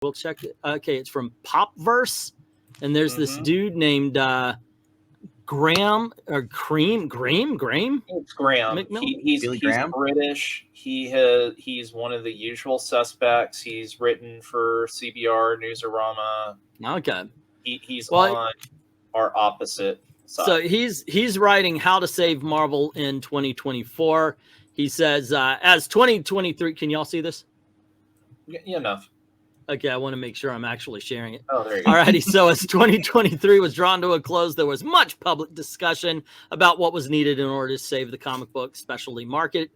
We'll check it. Okay, it's from Popverse, and there's this dude named Graham or Graham. It's Graham. He's British. He's one of the usual suspects. He's written for CBR, Newsarama. Okay. He's on our opposite side. So he's writing How to Save Marvel in 2024. He says, as 2023, can y'all see this? Yeah, enough. Okay, I want to make sure I'm actually sharing it. Oh, there you go. All righty, so as 2023 was drawn to a close, there was much public discussion about what was needed in order to save the comic book specialty market,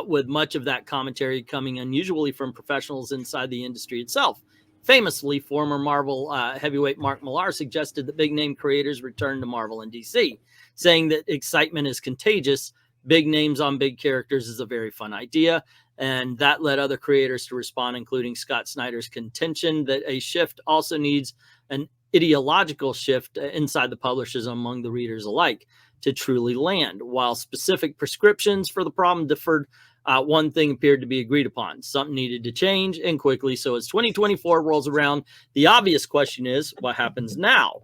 with much of that commentary coming unusually from professionals inside the industry itself. Famously, former Marvel heavyweight Mark Millar suggested that big-name creators return to Marvel and DC, saying that excitement is contagious. Big names on big characters is a very fun idea. And that led other creators to respond, including Scott Snyder's contention that a shift also needs an ideological shift inside the publishers among the readers alike to truly land. While specific prescriptions for the problem differed, one thing appeared to be agreed upon. Something needed to change, and quickly. So as 2024 rolls around, the obvious question is, what happens now?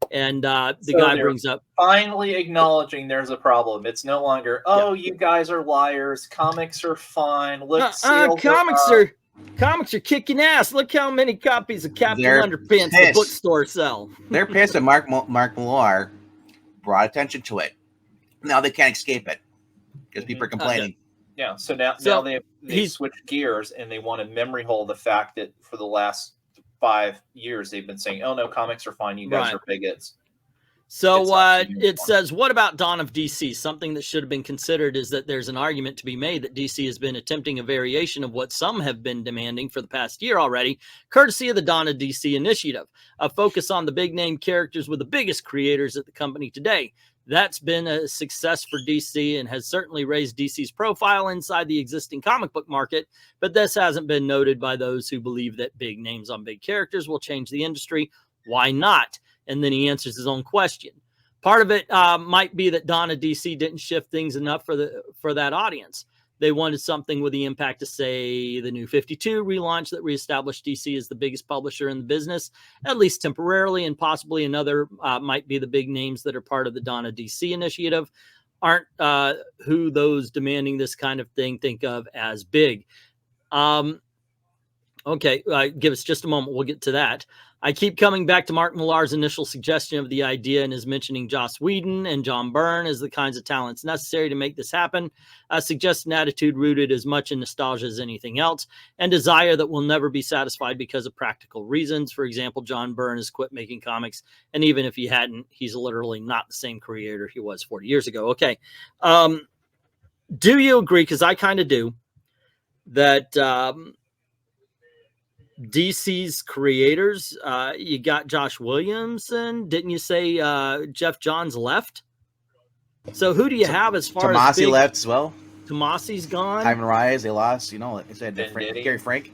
And the guy brings up, finally acknowledging there's a problem. It's no longer, you guys are liars. Comics are fine. Look, comics are kicking ass. Look how many copies of Captain Underpants the bookstore sell. They're pissed that Mark Millar brought attention to it. Now they can't escape it because people are complaining. Yeah, so now they switched gears and they want to memory hole the fact that for the last 5 years they've been saying, oh no, comics are fine, you guys are bigots. So it says, what about Dawn of DC? Something that should have been considered is that there's an argument to be made that DC has been attempting a variation of what some have been demanding for the past year already, courtesy of the Dawn of DC initiative, a focus on the big name characters with the biggest creators at the company today. That's been a success for DC and has certainly raised DC's profile inside the existing comic book market, but this hasn't been noted by those who believe that big names on big characters will change the industry. Why not? And then he answers his own question. Part of it might be that Dawn of DC didn't shift things enough for that audience. They wanted something with the impact to, say, the New 52 relaunch that reestablished DC as the biggest publisher in the business, at least temporarily, and possibly another might be the big names that are part of the Dawn of DC initiative aren't who those demanding this kind of thing think of as big. Okay, give us just a moment. We'll get to that. I keep coming back to Mark Millar's initial suggestion of the idea and is mentioning Joss Whedon and John Byrne as the kinds of talents necessary to make this happen. Suggests an attitude rooted as much in nostalgia as anything else and desire that will never be satisfied because of practical reasons. For example, John Byrne has quit making comics, and even if he hadn't, he's literally not the same creator he was 40 years ago. Okay. Do you agree, because I kind of do, that DC's creators, you got Josh Williamson, didn't you say Jeff Johns left? So who do you have as far as Tomasi left as well? Tomasi's gone. Ivan Reyes, they lost, they said Gary Frank.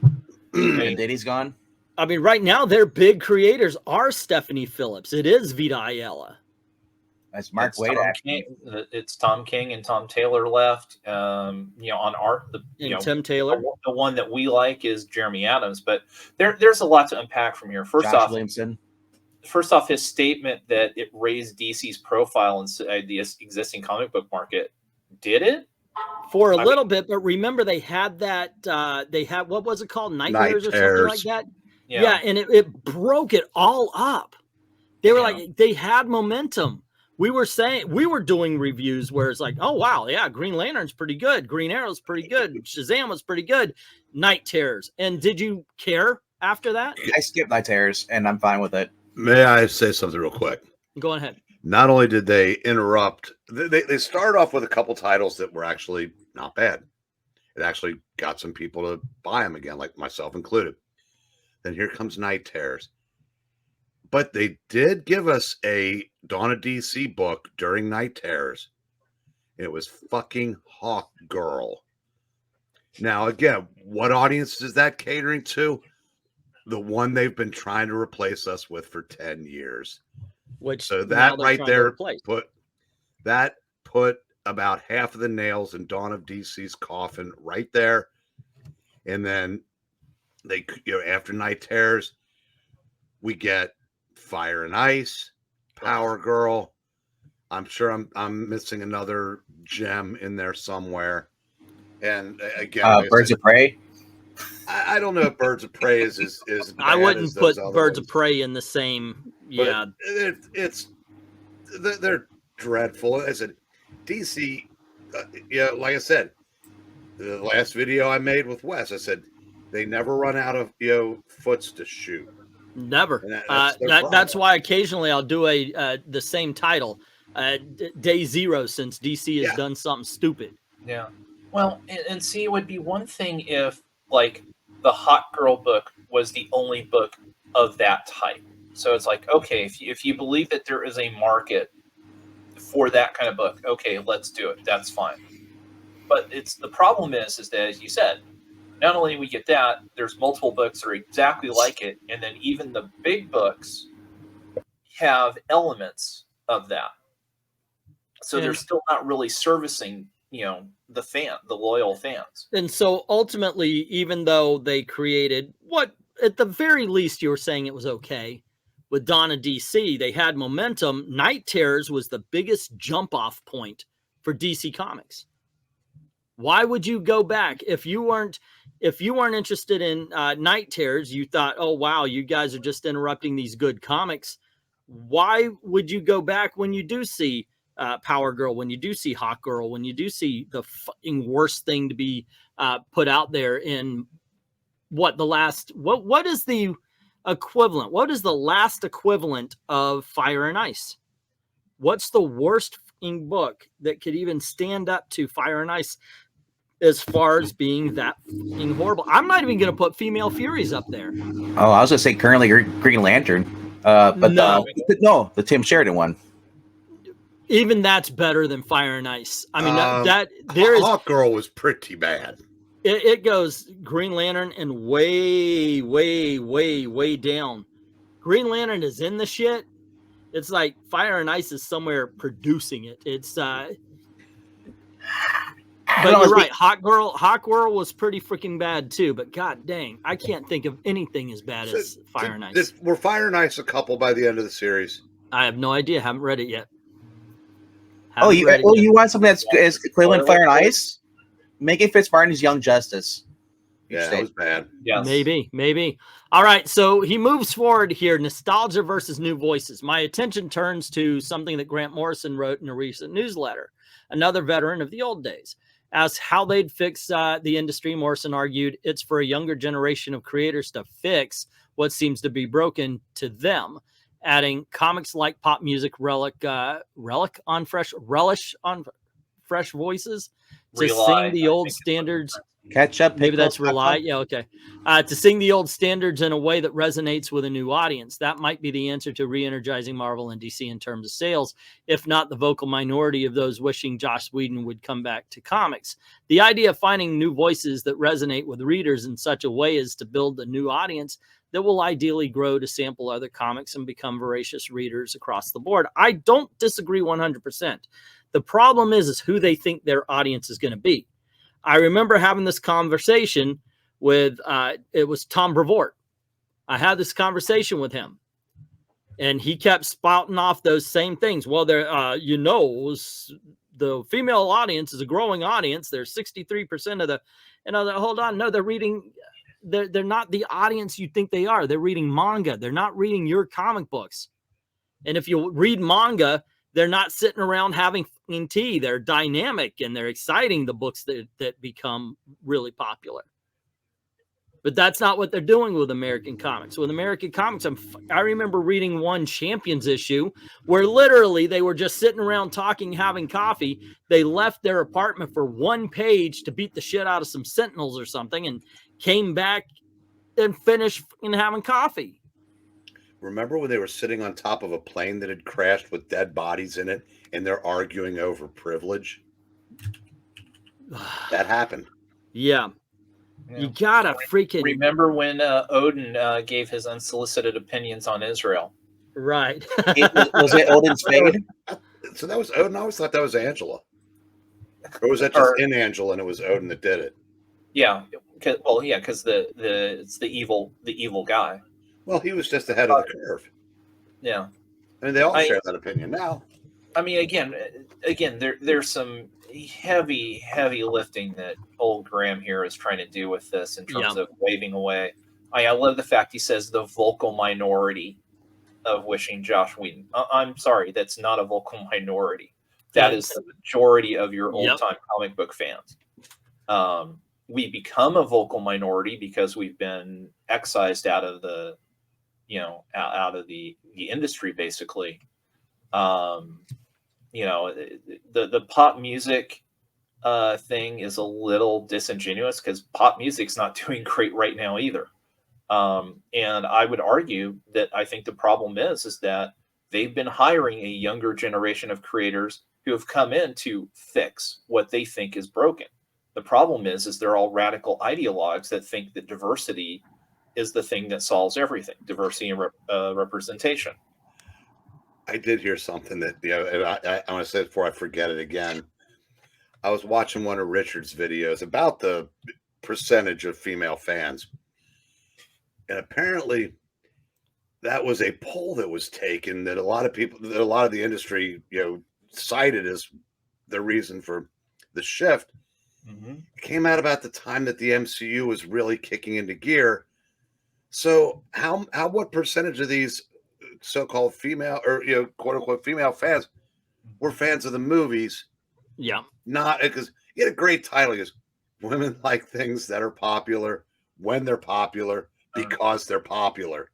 And Diddy's gone. I mean, right now their big creators are Stephanie Phillips. It is Vita Ayala. That's Mark Waid. It's Tom King and Tom Taylor left. On art, Tim Taylor. The one that we like is Jeremy Adams, but there's a lot to unpack from here. First off, his statement that it raised DC's profile inside the existing comic book market. Did it? For a little bit, but remember they had that. They had, what was it called, Nightmares or something like that. Yeah, and it broke it all up. They were like, they had momentum. We were doing reviews where it's like, oh, wow, yeah, Green Lantern's pretty good. Green Arrow's pretty good. Shazam was pretty good. Night Terrors. And did you care after that? I skipped Night Terrors, and I'm fine with it. May I say something real quick? Go ahead. Not only did they interrupt, they started off with a couple titles that were actually not bad. It actually got some people to buy them again, like myself included. Then here comes Night Terrors. But they did give us a Dawn of DC book during Night Terrors. It was fucking Hawk Girl. Now, again, what audience is that catering to? The one they've been trying to replace us with for 10 years. So that right there put about half of the nails in Dawn of DC's coffin right there. And then They, after Night Terrors, we get Fire and Ice, Power Girl. I'm sure I'm missing another gem in there somewhere. And again, like Birds of Prey. I don't know if Birds of Prey is bad. I wouldn't put Birds of ones. Prey in the same. Yeah, they're dreadful. I said, DC. Like I said, the last video I made with Wes, I said they never run out of foots to shoot. Never. That's why occasionally I'll do the same title, Day Zero, since DC has done something stupid. Yeah. Well, and see, it would be one thing if like the Hot Girl book was the only book of that type. So it's like, okay, if you believe that there is a market for that kind of book, okay, let's do it. That's fine. But the problem is that, as you said, not only do we get that, there's multiple books that are exactly like it, and then even the big books have elements of that. So they're still not really servicing, the loyal fans. And so ultimately, even though they created what, at the very least, you were saying it was okay with Dawn of DC, they had momentum. Night Terrors was the biggest jump off point for DC Comics. Why would you go back if you weren't interested in Night Terrors? You thought, oh wow, you guys are just interrupting these good comics. Why would you go back when you do see Power Girl, when you do see Hawk Girl, when you do see the fucking worst thing to be put out there in what is the equivalent? What is the last equivalent of Fire and Ice? What's the worst fucking book that could even stand up to Fire and Ice as far as being that fucking horrible? I'm not even going to put Female Furies up there. Oh, I was going to say currently Green Lantern. But no, the Tim Sheridan one. Even that's better than Fire and Ice. I mean, Hawk Girl was pretty bad. It goes Green Lantern and way, way, way, way down. Green Lantern is in the shit. It's like Fire and Ice is somewhere producing it. It's but you're right. Hawk Girl was pretty freaking bad too. But god dang, I can't think of anything as bad as Fire and Ice. Were Fire and Ice a couple by the end of the series? I have no idea. Haven't read it yet. You want something that's Cleveland Fire and Ice? Megan Fitzmartin's Young Justice. Yeah, that was bad. Yes. Maybe. All right, so he moves forward here. Nostalgia versus new voices. My attention turns to something that Grant Morrison wrote in a recent newsletter. Another veteran of the old days. As how they'd fix the industry, Morrison argued it's for a younger generation of creators to fix what seems to be broken to them, adding comics like pop music relish on fresh voices to sing the old standards. Catch up. Maybe that's rely. Yeah, okay. To sing the old standards in a way that resonates with a new audience. That might be the answer to re-energizing Marvel and DC in terms of sales, if not the vocal minority of those wishing Joss Whedon would come back to comics. The idea of finding new voices that resonate with readers in such a way as to build a new audience that will ideally grow to sample other comics and become voracious readers across the board. I don't disagree 100%. The problem is who they think their audience is going to be. I remember having this conversation with, it was Tom Brevoort. I had this conversation with him, and he kept spouting off those same things. Well, the female audience is a growing audience. There's 63% of the, hold on. No, they're reading. They're not the audience you think they are. They're reading manga. They're not reading your comic books. And if you read manga, they're not sitting around having tea. They're dynamic and they're exciting, the books that become really popular. But that's not what they're doing with American comics. With American comics, I remember reading one Champions issue where literally they were just sitting around talking, having coffee. They left their apartment for one page to beat the shit out of some Sentinels or something and came back and finished having coffee. Remember when they were sitting on top of a plane that had crashed with dead bodies in it and they're arguing over privilege? That happened. Yeah. You gotta freaking remember when Odin gave his unsolicited opinions on Israel. Right. Was it Odin's fade? So that was Odin. I always thought that was Angela. Or was that just in Angela and it was Odin that did it? Yeah, Because it's the evil guy. Well, he was just ahead of the curve. Yeah, I mean, they all share that opinion now. I mean, again, there's some heavy lifting that old Graham here is trying to do with this in terms of waving away. I love the fact he says the vocal minority of wishing Josh Whedon. I'm sorry, that's not a vocal minority. That is the majority of your old-time comic book fans. We become a vocal minority because we've been excised out of the, out of the industry, basically. The pop music thing is a little disingenuous because pop music's not doing great right now either. And I would argue that I think the problem is that they've been hiring a younger generation of creators who have come in to fix what they think is broken. The problem is they're all radical ideologues that think that diversity is the thing that solves everything. Diversity and representation. I did hear something that I want to say it before I forget it again. I was watching one of Richard's videos about the percentage of female fans. And apparently that was a poll that was taken that a lot of the industry, cited as the reason for the shift. Mm-hmm. It came out about the time that the MCU was really kicking into gear. So what percentage of these so-called female or quote unquote female fans were fans of the movies? Yeah. Not because you had a great title. Is women like things that are popular when they're popular because they're popular.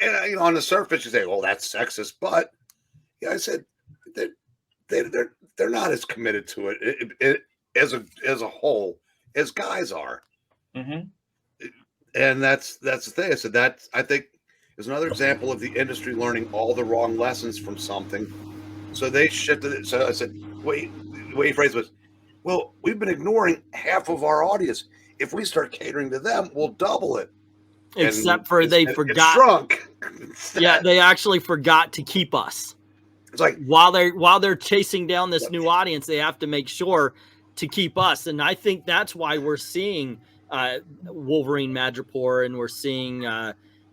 And on the surface you say, well, that's sexist, but I said they're not as committed to it as a whole as guys are. Mm-hmm. And that's the thing. I said that I think is another example of the industry learning all the wrong lessons from something. So they shifted it. So I said, wait, the way he phrased it was, well, we've been ignoring half of our audience. If we start catering to them, we'll double it. Except for they forgot. Shrunk. Yeah, they actually forgot to keep us. It's like while they're chasing down this new audience, they have to make sure to keep us. And I think that's why we're seeing Wolverine Madripoor, and we're seeing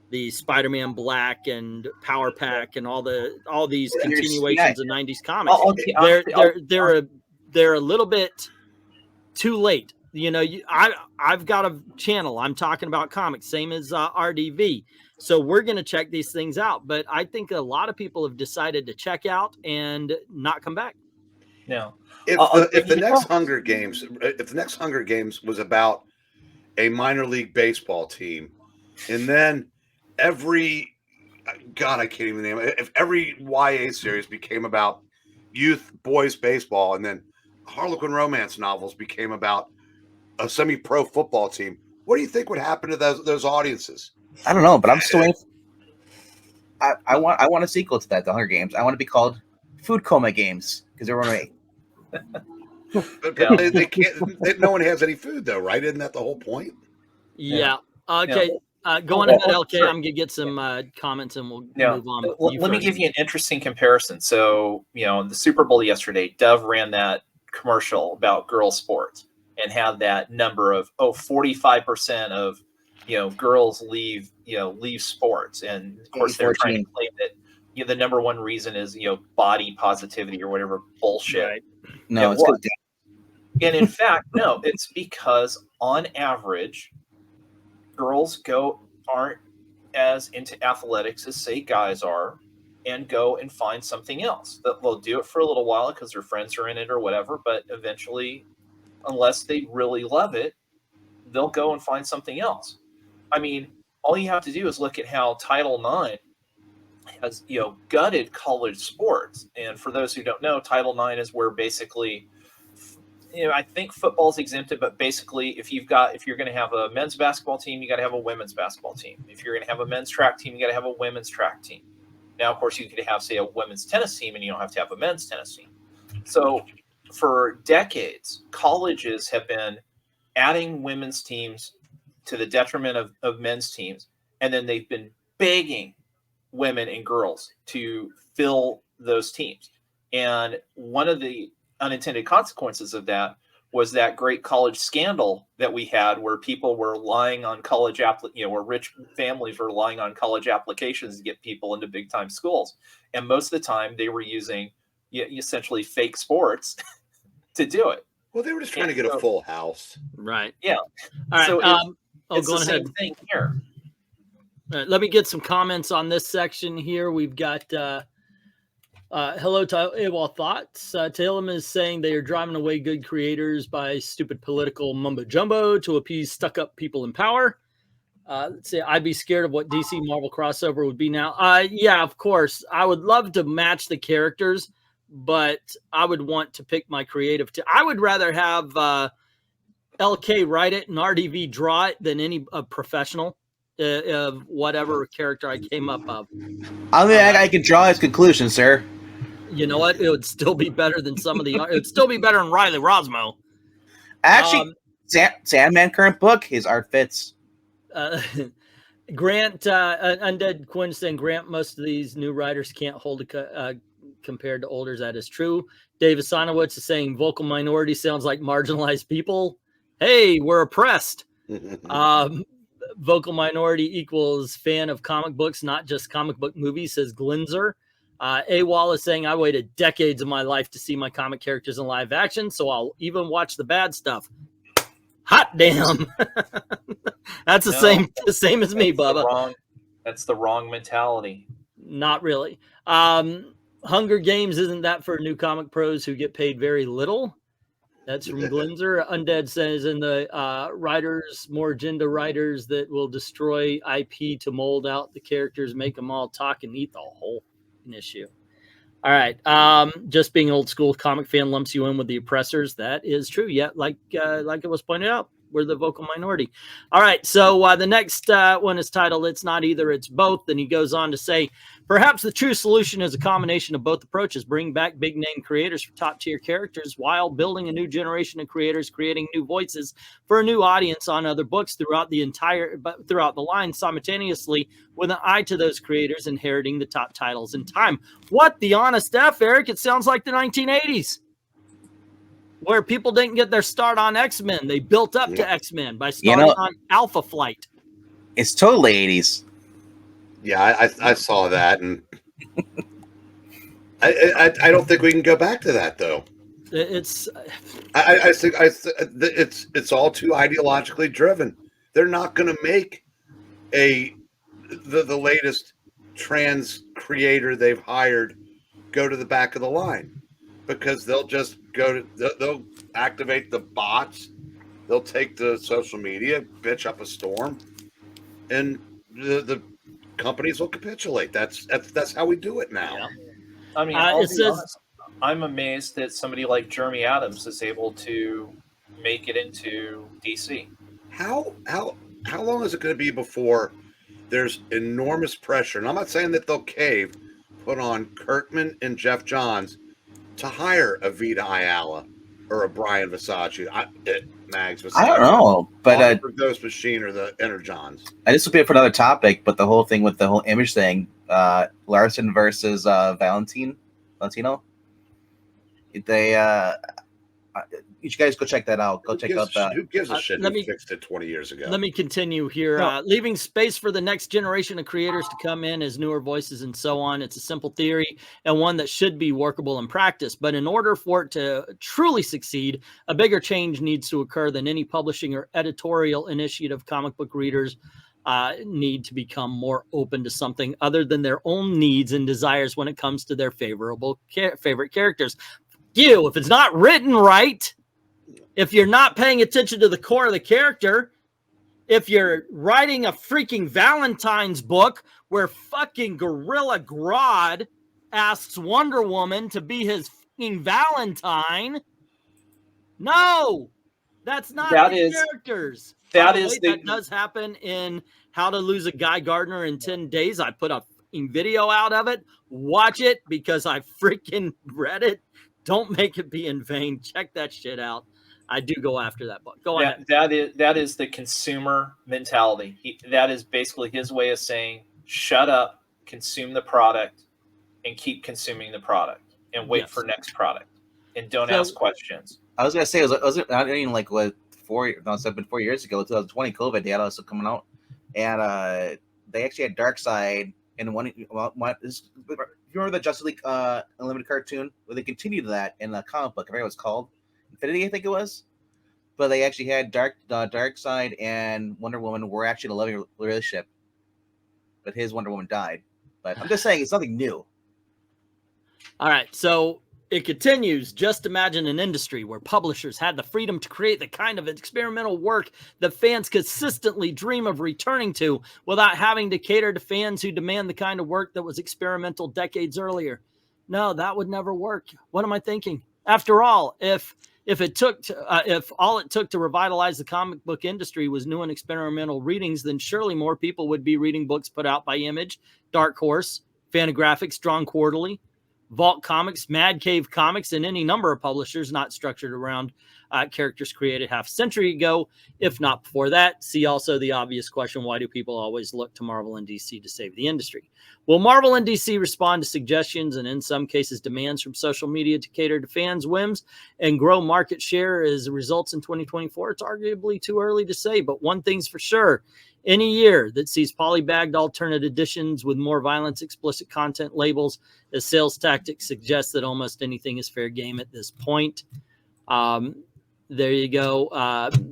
the Spider-Man Black and Power Pack and all these continuations of 90s comics. They're a little bit too late. I've got a channel. I'm talking about comics, same as RDV. So we're going to check these things out. But I think a lot of people have decided to check out and not come back. No. If the next Hunger Games was about a minor league baseball team, and then I can't even name it. If every YA series became about youth boys baseball, and then Harlequin romance novels became about a semi-pro football team, what do you think would happen to those audiences? I don't know, but I'm still waiting. I want a sequel to that, the Hunger Games. I want to be called Food Coma Games because everyone right. But they can't. No one has any food, though, right? Isn't that the whole point? Yeah. Okay. Go on ahead, LK. Sure. I'm gonna get some comments, and we'll move on. Let me give you an interesting comparison. So, the Super Bowl yesterday, Dove ran that commercial about girls' sports and had that number of 45% of girls leave sports, and of course they're trying to claim that the number one reason is body positivity or whatever bullshit. Right. No, it's good. And in fact, no, it's because on average, girls aren't as into athletics as say guys are, and go and find something else. They'll do it for a little while because their friends are in it or whatever, but eventually, unless they really love it, they'll go and find something else. I mean, all you have to do is look at how Title IX has, gutted college sports. And for those who don't know, Title IX is where basically, I think football's exempted, but basically if you're going to have a men's basketball team, you got to have a women's basketball team. If you're going to have a men's track team, you got to have a women's track team. Now, of course, you could have, say, a women's tennis team, and you don't have to have a men's tennis team. So for decades, colleges have been adding women's teams to the detriment of men's teams. And then they've been begging women and girls to fill those teams. And one of the unintended consequences of that was that great college scandal that we had, where people were lying on college where rich families were relying on college applications to get people into big time schools, and most of the time they were using essentially fake sports to do it. Well, they were just trying to get a full house, right? Yeah. All right. So it's go the ahead. same thing here. Let me get some comments on this section here. We've got hello to AWOL Thoughts. Talem is saying they are driving away good creators by stupid political mumbo jumbo to appease stuck up people in power. Let's see, I'd be scared of what DC Marvel crossover would be now. Yeah, of course. I would love to match the characters, but I would want to pick my creative. I would rather have LK write it and RDV draw it than any professional of whatever character I came up of. I mean, I can draw his conclusion, sir. You know what? It would still be better than some of the. It would still be better than Riley Rosmo. Actually, Sandman current book, his art fits. Grant, Undead Quinn saying, Grant, most of these new writers can't hold compared to olders. That is true. David Sonowitz is saying vocal minority sounds like marginalized people. Hey, we're oppressed. Vocal minority equals fan of comic books, not just comic book movies, says Glinzer. AWOL is saying, I waited decades of my life to see my comic characters in live action, so I'll even watch the bad stuff. Hot damn. That's the same as me, Bubba. That's the wrong mentality. Not really. Hunger Games, isn't that for new comic pros who get paid very little? That's from Glinzer. Undead says, in the writers, more agenda writers that will destroy IP to mold out the characters, make them all talk and eat the whole issue. All right. Just being old school comic fan lumps you in with the oppressors. That is true. Yeah, like it was pointed out, we're the vocal minority. All right. So the next one is titled It's Not Either, It's Both. And he goes on to say, perhaps the true solution is a combination of both approaches. Bring back big name creators for top tier characters while building a new generation of creators, creating new voices for a new audience on other books throughout the line simultaneously, with an eye to those creators inheriting the top titles in time. What the honest F, Eric? It sounds like the 1980s. Where people didn't get their start on X-Men. They built up to X-Men by starting on Alpha Flight. It's totally 80s. Yeah, I saw that, and I don't think we can go back to that, though. I think it's all too ideologically driven. They're not going to make the latest trans creator they've hired go to the back of the line, because they'll just they'll activate the bots, they'll take the social media, bitch up a storm, and the companies will capitulate. That's how we do it now. Yeah. I mean, honest, I'm amazed that somebody like Jeremy Adams is able to make it into DC. How long is it going to be before there's enormous pressure? And I'm not saying that they'll cave, put on Kirkman and Jeff Johns to hire a Vita Ayala or a Brian Versace, Mags Versace. I don't know, but Ghost Machine or the Energons. This will be for another topic, but the whole thing with the whole image thing, Larson versus Valentino. You guys go check that out. Go check out that. Who gives a shit? Who fixed it 20 years ago? Let me continue here. Leaving space for the next generation of creators to come in as newer voices and so on. It's a simple theory and one that should be workable in practice. But in order for it to truly succeed, a bigger change needs to occur than any publishing or editorial initiative. Comic book readers need to become more open to something other than their own needs and desires when it comes to their favorite characters. If it's not written right, if you're not paying attention to the core of the character, if you're writing a freaking Valentine's book where fucking Gorilla Grodd asks Wonder Woman to be his fucking Valentine, no, that's not the characters. That does happen in How to Lose a Guy Gardner in 10 Days. I put a video out of it. Watch it because I freaking read it. Don't make it be in vain. Check that shit out. I do go after that book. Go ahead. That is the consumer mentality. That is basically his way of saying, shut up, consume the product, and keep consuming the product, and wait for next product, and don't ask questions. I was gonna say, was it not even like what 4 years ago, 2020 COVID, they had also coming out, and they actually had Darkseid in one. You remember the Justice League Unlimited cartoon where they continued that in the comic book? I forget what it's called, Infinity, I think it was. But they actually had Darkseid and Wonder Woman were actually in a loving relationship, but his Wonder Woman died. But I'm just saying, it's nothing new. All right, so it continues. Just imagine an industry where publishers had the freedom to create the kind of experimental work that fans consistently dream of returning to without having to cater to fans who demand the kind of work that was experimental decades earlier. No, that would never work. What am I thinking? After all, if all it took to revitalize the comic book industry was new and experimental readings, then surely more people would be reading books put out by Image, Dark Horse, Fantagraphics, Drawn Quarterly, Vault Comics, Mad Cave Comics, and any number of publishers not structured around characters created half a century ago, if not before that. See also the obvious question, why do people always look to Marvel and DC to save the industry? Will Marvel and DC respond to suggestions and in some cases demands from social media to cater to fans' whims and grow market share as results in 2024? It's arguably too early to say, but one thing's for sure. Any year that sees polybagged alternate editions with more violence, explicit content labels as sales tactics suggest that almost anything is fair game at this point. There you go.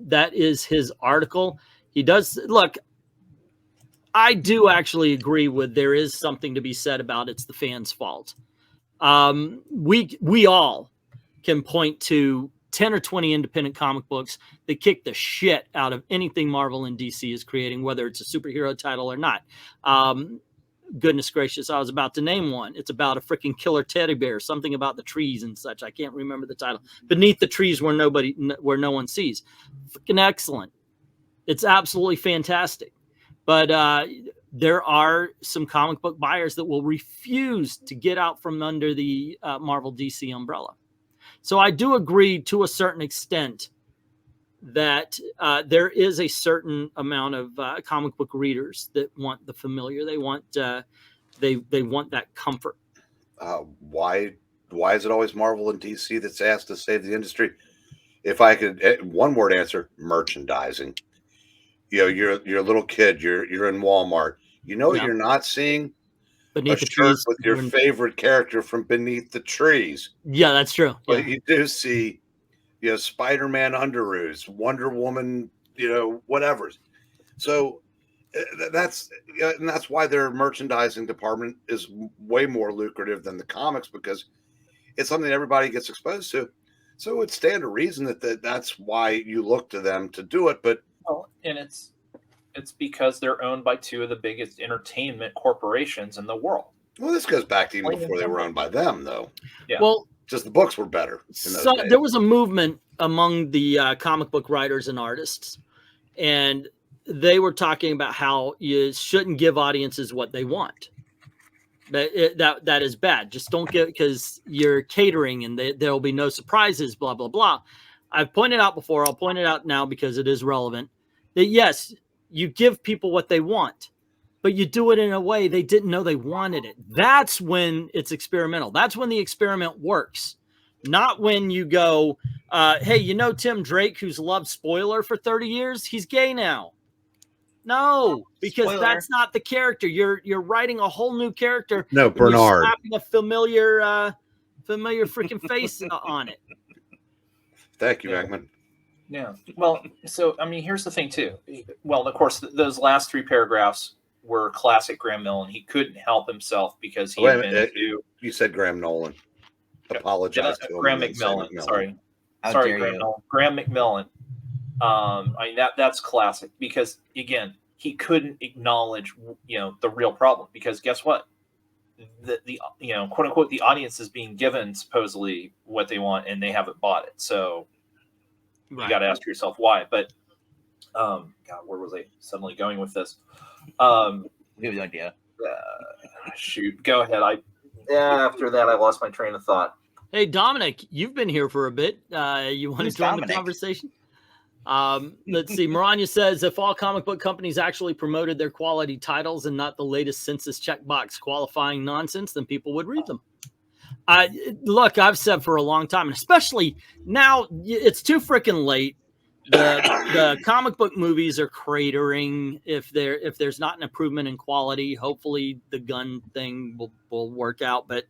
That is his article. He does look. I do actually agree with there is something to be said about it's the fans' fault. We all can point to 10 or 20 independent comic books that kick the shit out of anything Marvel and DC is creating, whether it's a superhero title or not. Goodness gracious, I was about to name one. It's about a freaking killer teddy bear, something about the trees and such. I can't remember the title. Beneath the Trees Where No One Sees. Freaking excellent. It's absolutely fantastic. But there are some comic book buyers that will refuse to get out from under the Marvel DC umbrella. So I do agree to a certain extent that there is a certain amount of comic book readers that want the familiar. They want they want that comfort. Why is it always Marvel and DC that's asked to save the industry? If I could, one word answer: merchandising. You know, you're a little kid. You're in Walmart. You know, you're not seeing Beneath a shirt with your favorite character from Beneath the Trees. Yeah, that's true. But you do see, you know, Spider-Man underoos, Wonder Woman, you know, whatever. So that's why their merchandising department is way more lucrative than the comics, because it's something everybody gets exposed to. So it would stand to reason that's why you look to them to do it. But and it's because they're owned by two of the biggest entertainment corporations in the world. Well, this goes back to even before they were owned by them, though. Yeah. Well, just the books were better. So there was a movement among the comic book writers and artists, and they were talking about how you shouldn't give audiences what they want. That is bad. Just don't get, because you're catering and there will be no surprises, blah, blah, blah. I've pointed out before, I'll point it out now because it is relevant, that yes, you give people what they want, but you do it in a way they didn't know they wanted it. That's when it's experimental. That's when the experiment works. Not when you go, hey, you know Tim Drake, who's loved Spoiler for 30 years? He's gay now. No, because Spoiler. That's not the character. You're writing a whole new character. No, Bernard. You're slapping a familiar freaking face on it. Thank you, Eggman. Yeah. Well, so, I mean, here's the thing, too. Well, of course, those last three paragraphs were classic Graham Nolan. He couldn't help himself because he had been You said Graham Nolan. Apologize to him. Graham McMillan. Sorry, Graham Nolan. Graham McMillan. I mean, that's classic because, again, he couldn't acknowledge, the real problem, because guess what? The quote unquote, the audience is being given supposedly what they want and they haven't bought it. So you got to ask yourself why. But God, where was I suddenly going with this? We have no idea. Shoot, go ahead. After that, I lost my train of thought. Hey, Dominic, you've been here for a bit. You want to join the conversation? Let's see. Maranya says, if all comic book companies actually promoted their quality titles and not the latest census checkbox qualifying nonsense, then people would read them. Look, I've said for a long time, and especially now, it's too freaking late. The comic book movies are cratering. If there's not an improvement in quality, hopefully the gun thing will work out. But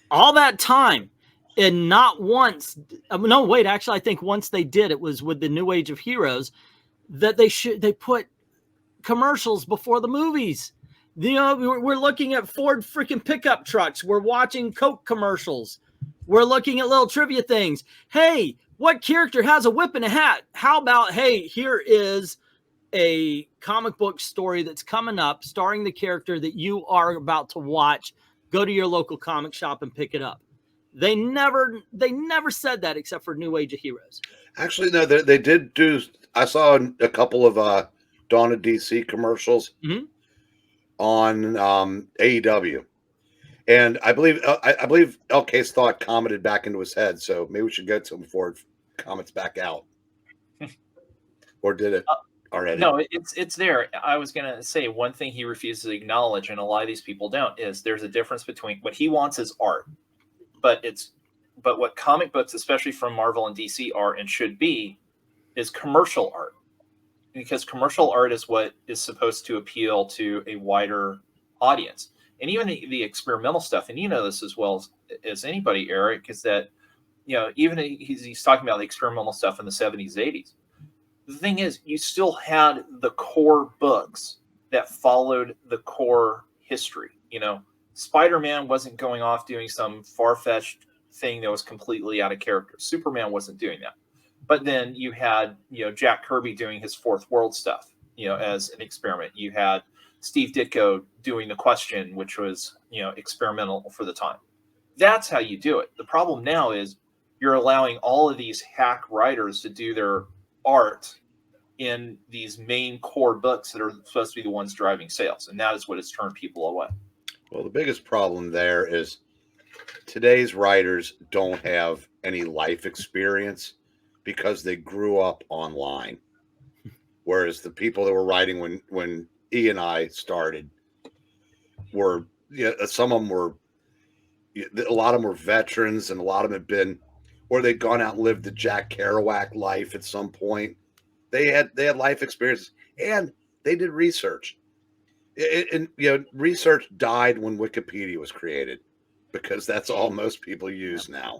all that time, and not once. No, wait. Actually, I think once they did, it was with the New Age of Heroes that they put commercials before the movies. You know, we're looking at Ford freaking pickup trucks. We're watching Coke commercials. We're looking at little trivia things. Hey, what character has a whip and a hat? How about, hey, here is a comic book story that's coming up starring the character that you are about to watch. Go to your local comic shop and pick it up. They never said that except for New Age of Heroes. Actually, no, they did do. I saw a couple of Dawn of DC commercials on AEW, and I believe LK's thought commented back into his head. So maybe we should go to him before it comments back out, or did it already? No, it's there. I was gonna say one thing he refuses to acknowledge, and a lot of these people don't, is there's a difference between what he wants is art, but what comic books, especially from Marvel and DC, are and should be, is commercial art. Because commercial art is what is supposed to appeal to a wider audience. And even the experimental stuff, and you know this as well as anybody, Eric, is that, you know, even he's talking about the experimental stuff in the 70s, 80s. The thing is, you still had the core books that followed the core history. You know, Spider-Man wasn't going off doing some far-fetched thing that was completely out of character. Superman wasn't doing that. But then you had, you know, Jack Kirby doing his Fourth World stuff, you know, as an experiment. You had Steve Ditko doing The Question, which was, you know, experimental for the time. That's how you do it. The problem now is you're allowing all of these hack writers to do their art in these main core books that are supposed to be the ones driving sales. And that is what has turned people away. Well, the biggest problem there is today's writers don't have any life experience, because they grew up online, whereas the people that were writing when E and I started were, you know, some of them were, a lot of them were veterans, and a lot of them had been, or they'd gone out and lived the Jack Kerouac life at some point. They had life experiences, and they did research. And you know, research died when Wikipedia was created, because that's all most people use now.